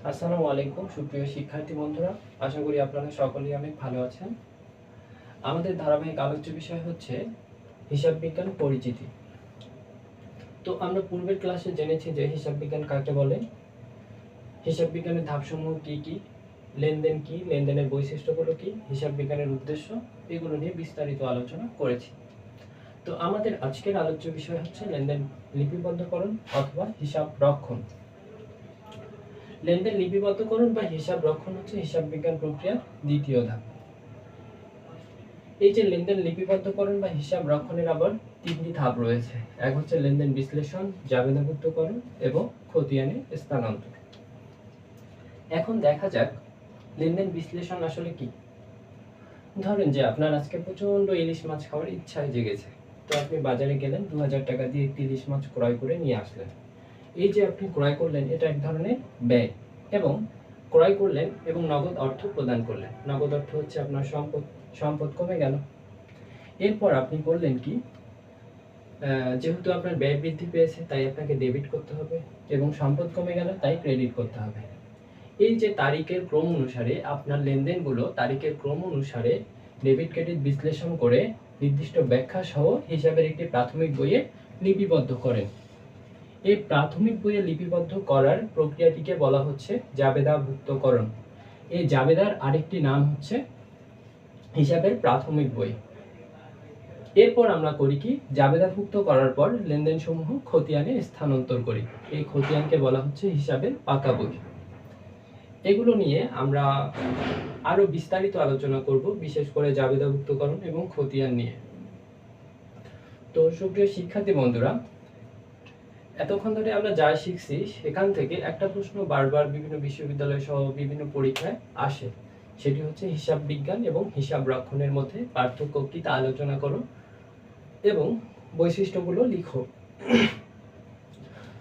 আসসালামু আলাইকুম সুপ্রিয় শিক্ষার্থী বন্ধুরা, আশা করি আপনারা সকলেই অনেক ভালো আছেন। আমাদের ধারাবাহিক আলোচ্য বিষয় হচ্ছে হিসাব বিজ্ঞান পরিচিতি। তো আমরা পূর্বের ক্লাসে জেনেছি যে হিসাব বিজ্ঞান কাকে বলে, হিসাব বিজ্ঞানের ধাপসমূহ কি কি, লেনদেন কি, লেনদেনের বৈশিষ্ট্যগুলো কি, হিসাব বিজ্ঞানের উদ্দেশ্য, এগুলো নিয়ে বিস্তারিত আলোচনা করেছি। তো আমাদের আজকের আলোচ্য বিষয় হচ্ছে লেনদেন লিপিবদ্ধকরণ অথবা হিসাব রক্ষণ। লেনদেন লিপিবদ্ধকরণ বা হিসাব রক্ষণ হচ্ছে হিসাব বিজ্ঞান প্রক্রিয়ার দ্বিতীয় ধাপ। এই যে লেনদেন লিপিবদ্ধকরণ বা হিসাব রক্ষণের আবার তিনটি ধাপ রয়েছে। এক হচ্ছে লেনদেন বিশ্লেষণ, জাবেদাভুক্তকরণ এবং খতিয়ানে স্থানান্তর। এখন দেখা যাক লেনদেন বিশ্লেষণ আসলে কি। ধরেন যে আপনার আজকে প্রচন্ড ইলিশ মাছ খাওয়ার ইচ্ছা জেগেছে, তো আপনি বাজারে গেলেন, 2000 টাকা দিয়ে একটি ইলিশ মাছ ক্রয় করে নিয়ে আসলেন। এই যে আপনি ক্রয় করলেন, এটা এক ধরনের ব্যয়, এবং ক্রয় করলেন এবং নগদ অর্থ প্রদান করলেন। নগদ অর্থ হচ্ছে আপনার সম্পদ কমে গেল। এরপর আপনি করলেন কি, যেহেতু আপনার ব্যয় বৃদ্ধি পেয়েছে তাই আপনাকে ডেবিট করতে হবে, এবং সম্পদ কমে গেল তাই ক্রেডিট করতে হবে। এই যে তারিখের ক্রম অনুসারে আপনার লেনদেনগুলো তারিখের ক্রম অনুসারে ডেবিট ক্রেডিট বিশ্লেষণ করে নির্দিষ্ট ব্যাখ্যা সহ হিসাবের একটি প্রাথমিক বইয়ে লিপিবদ্ধ করেন। এই প্রাথমিক বইয়ে লিপিবদ্ধ করার প্রক্রিয়াটিকে বলা হচ্ছে জাবেদাভুক্তকরণ। এই জাবেদার আরেকটি নাম হচ্ছে হিসাবের প্রাথমিক বই। এরপর আমরা করি কি, জাবেদাভুক্ত করার পর লেনদেন সমূহ খতিয়ানে স্থানান্তর করি। এই খতিয়ানকে বলা হচ্ছে হিসাবের পাকা বই। এগুলো নিয়ে আমরা আরো বিস্তারিত আলোচনা করব, বিশেষ করে জাবেদাভুক্তকরণ এবং খতিয়ান নিয়ে। তো সুপ্রিয় শিক্ষার্থী বন্ধুরা, এতক্ষণ ধরে আমরা যা শিখছি সেখান থেকে একটা প্রশ্ন বারবার বিভিন্ন বিশ্ববিদ্যালয় সহ বিভিন্ন পরীক্ষায় আসে, সেটি হচ্ছে হিসাব বিজ্ঞান এবং হিসাব রক্ষণের মধ্যে পার্থক্য কি তা আলোচনা করো এবং বৈশিষ্ট্যগুলো লিখো।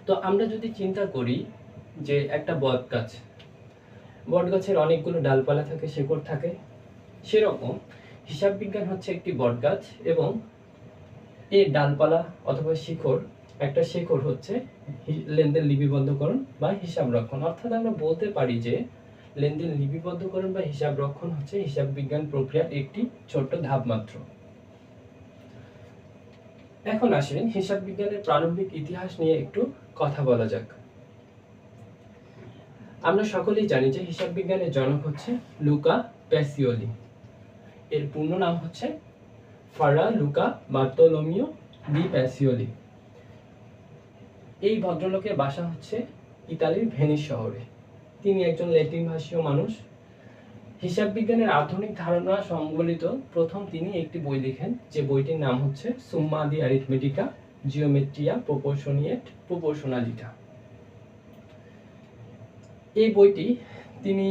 তো আমরা যদি চিন্তা করি যে একটা বট গাছের অনেকগুলো ডালপালা থাকে, শেকড় থাকে, সেরকম হিসাব বিজ্ঞান হচ্ছে একটি বট গাছ, এবং এই ডালপালা অথবা একটা শেকড় হচ্ছে লেনদেন লিপিবদ্ধকরণ বা হিসাব রক্ষণ। অর্থাৎ আমরা বলতে পারি যে লেনদেন লিপিবদ্ধকরণ বা হিসাব রক্ষণ হচ্ছে হিসাব বিজ্ঞান প্রক্রিয়ার একটি ছোট্ট ধাপ মাত্র। এখন আসেন হিসাব বিজ্ঞানের প্রারম্ভিক ইতিহাস নিয়ে একটু কথা বলা যাক। আমরা সকলেই জানি যে হিসাব বিজ্ঞানের জনক হচ্ছে লুকা প্যাসিওলি। এর পূর্ণ নাম হচ্ছে ফারা লুকা বার্তোলোমিও ডি প্যাসিওলি। এই ভদ্রলোকের বাসা হচ্ছে ইতালির ভেনিস শহরে। তিনি একজন ল্যাটিন ভাষীয় মানুষ। হিসাব বিজ্ঞানের আধুনিক ধারণা সম্বলিত প্রথম তিনি একটি বই লিখেন, যে বইটির নাম হচ্ছে সুম্মা দি অ্যারিথমেটিকা জিওমেট্রিয়া প্রপোর্শনালিটা। এই বইটি তিনি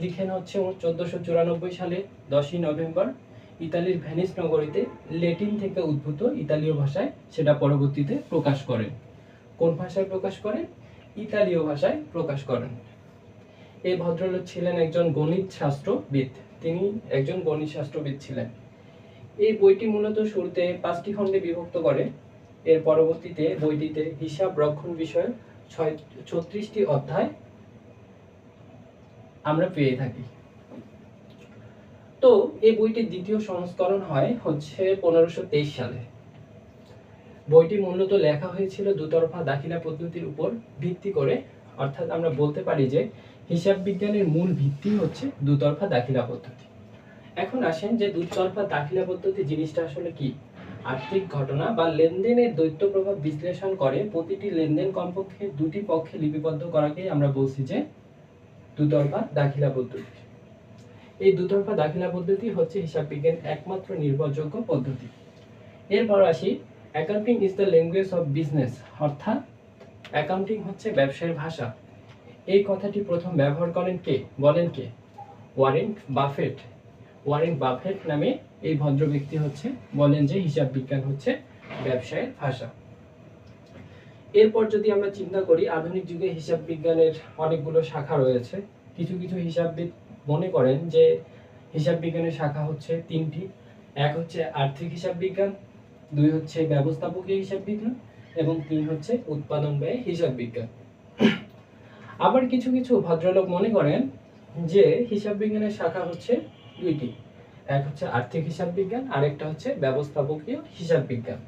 লিখেন হচ্ছে 1494 সালে 10ই নভেম্বর ইতালির ভেনিস নগরীতে ল্যাটিন থেকে উদ্ভূত ইতালীয় ভাষায় সেটা পরবর্তীতে প্রকাশ করেন। কোন ভাষায় প্রকাশ করেন? ইতালীয় ভাষায় প্রকাশ করেন। এই ভদ্রলোক ছিলেন একজন গণিত শাস্ত্রবিদ। তিনি একজন গণিত শাস্ত্রবিদ ছিলেন। এই বইটি মূলত শুরুতে 5টি খণ্ডে বিভক্ত করে। এর পরবর্তীতে বইটিতে হিসাব রক্ষণ বিষয়ে 36টি অধ্যায় আমরা পেয়ে থাকি। তো এই বইটির দ্বিতীয় সংস্করণ হয় হচ্ছে 1523 সালে। বইটি মূলত লেখা হয়েছিল দুতরফা দাখিলা পদ্ধতির উপর ভিত্তি করে। অর্থাৎ আমরা বলতে পারি যে হিসাব বিজ্ঞানের মূল ভিত্তি হচ্ছে দুতরফা দাখিলা পদ্ধতি। এখন আসেন যে দুতরফা দাখিলা পদ্ধতি জিনিসটা আসলে কি। আর্থিক ঘটনা বা লেনদেনের দ্বৈত প্রভাব বিশ্লেষণ করে প্রতিটি লেনদেন কমপক্ষে দুটি পক্ষে লিপিবদ্ধ করাকেই আমরা বলছি যে দুতরফা দাখিলা পদ্ধতি। এই দুতরফা দাখিলা পদ্ধতি হচ্ছে হিসাব বিজ্ঞানের একমাত্র নির্ভরযোগ্য পদ্ধতি। এরপর আসি, accounting is the language of business, অর্থাৎ অ্যাকাউন্টিং হচ্ছে ব্যবসায়ের ভাষা। এই কথাটি প্রথম ব্যবহার করেন কে? বলেন কে? Warren Buffett. ওয়ারেন বাফেট নামে এই ভদ্র ব্যক্তি হচ্ছে বলেন যে হিসাব বিজ্ঞান হচ্ছে ব্যবসায়ের ভাষা। এরপর যদি আমরা চিন্তা করি, আধুনিক যুগে হিসাব বিজ্ঞানের অনেকগুলো শাখা রয়েছে। কিছু কিছু হিসাববিদ মনে করেন যে হিসাব বিজ্ঞানের শাখা হচ্ছে 3টি। এক হচ্ছে আর্থিক হিসাব বিজ্ঞান, 2 হচ্ছে ব্যবস্থাপকীয় হিসাব বিজ্ঞান, এবং 3 হচ্ছে উৎপাদন ব্যয় হিসাব বিজ্ঞান। আবার কিছু কিছু ভদ্রলোক মনে করেন যে হিসাব বিজ্ঞানের শাখা হচ্ছে দুইটি, এক হচ্ছে আর্থিক হিসাব বিজ্ঞান, আরেকটা হচ্ছে ব্যবস্থাপকীয় হিসাব বিজ্ঞান।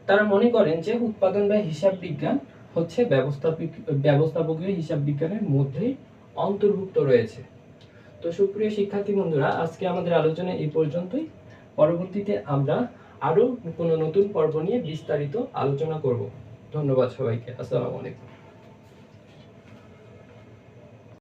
তারা মনে করেন যে উৎপাদন ব্যয় হিসাব বিজ্ঞান হচ্ছে ব্যবস্থাপকীয় হিসাব বিজ্ঞানের মধ্যেই অন্তর্ভুক্ত রয়েছে। তো সুপ্রিয় শিক্ষার্থী বন্ধুরা, আজকে আমাদের আলোচনা এই পর্যন্তই। পরবর্তীতে আমরা আরো কোনো নতুন পর্ব নিয়ে বিস্তারিত আলোচনা করব। ধন্যবাদ সবাইকে। আসসালামু আলাইকুম।